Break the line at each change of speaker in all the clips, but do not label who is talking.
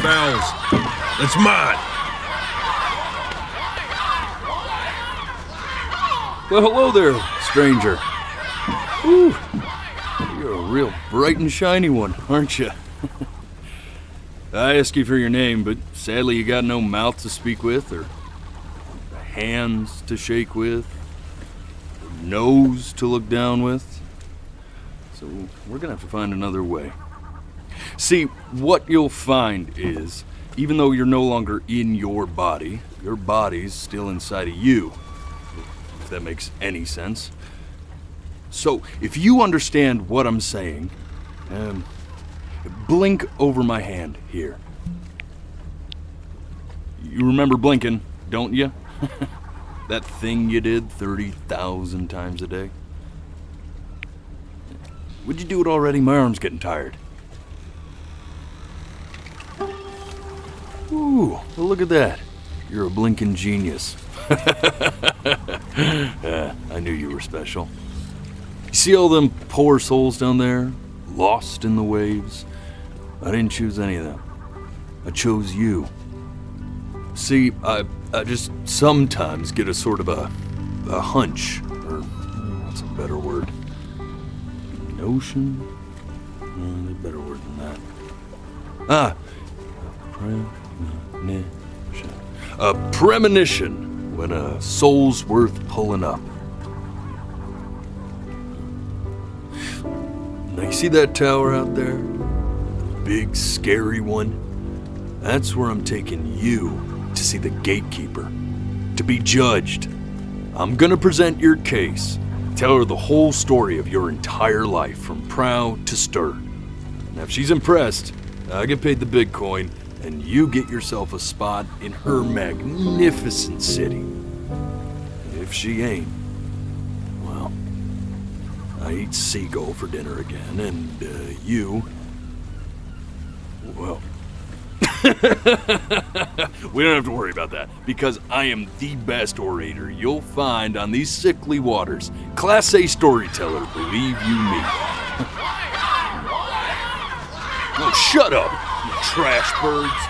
fouls. It's mine.
Well, hello there, stranger. Whew. You're a real bright and shiny one, aren't you? I asked you for your name, but sadly you got no mouth to speak with, or hands to shake with, or nose to look down with. So we're gonna have to find another way. See, what you'll find is, even though you're no longer in your body's still inside of you. If that makes any sense. So, if you understand what I'm saying, blink over my hand here. You remember blinking, don't you? That thing you did 30,000 times a day. Would you do it already? My arm's getting tired. Ooh, well, look at that. You're a blinking genius. I knew you were special. You see all them poor souls down there, lost in the waves? I didn't choose any of them. I chose you. See, I just sometimes get a sort of a hunch, or what's a better word? Notion? There's a better word than that. A premonition when a soul's worth pulling up. Now you see that tower out there? The big, scary one? That's where I'm taking you to see the gatekeeper, to be judged. I'm gonna present your case, tell her the whole story of your entire life, from prow to stern. Now if she's impressed, I get paid the big coin, and you get yourself a spot in her magnificent city. If she ain't, well, I eat seagull for dinner again, and you, well, we don't have to worry about that, because I am the best orator you'll find on these sickly waters. Class A storyteller, believe you me. Oh, shut up, you trash birds.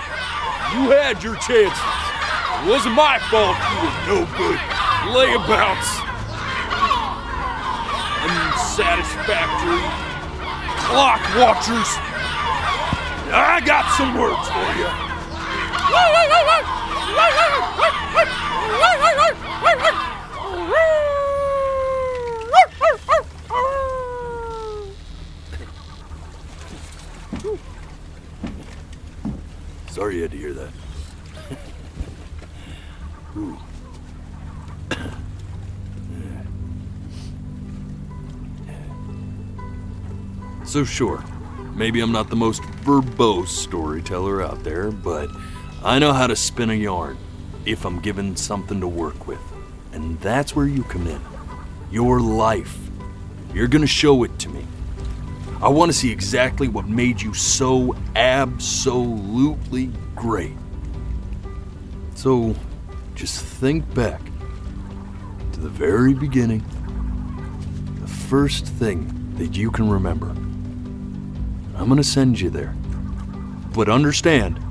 You had your chances. It wasn't my fault you were no good layabouts. Unsatisfactory clock watchers. I got some words for you. Sorry you had to hear that. Ooh. So sure, maybe I'm not the most verbose storyteller out there, but I know how to spin a yarn if I'm given something to work with. And that's where you come in. Your life. You're gonna show it to me. I want to see exactly what made you so absolutely great. So, just think back to the very beginning, the first thing that you can remember. I'm going to send you there. But understand,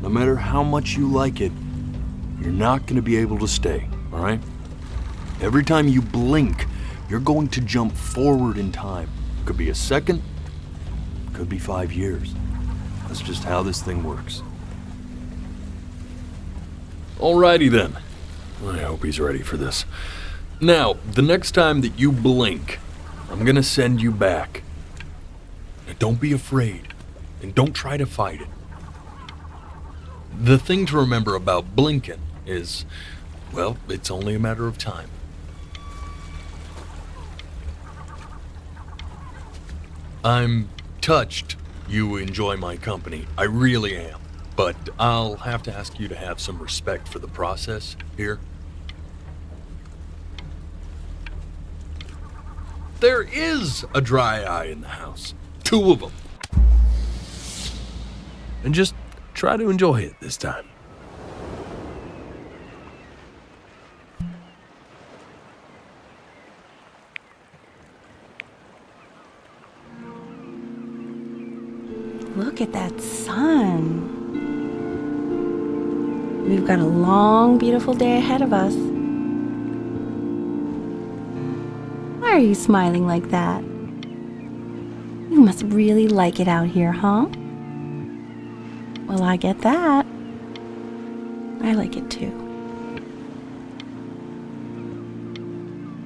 no matter how much you like it, you're not going to be able to stay, all right? Every time you blink, you're going to jump forward in time. Could be a second, could be 5 years. That's just how this thing works. Alrighty then. I hope he's ready for this. Now, the next time that you blink, I'm gonna send you back. Now, don't be afraid, and don't try to fight it. The thing to remember about blinking is, well, it's only a matter of time. I'm touched you enjoy my company. I really am. But I'll have to ask you to have some respect for the process here. There is a dry eye in the house. 2 of them. And just try to enjoy it this time.
Look at that sun. We've got a long, beautiful day ahead of us. Why are you smiling like that? You must really like it out here, huh? Well, I get that. I like it too.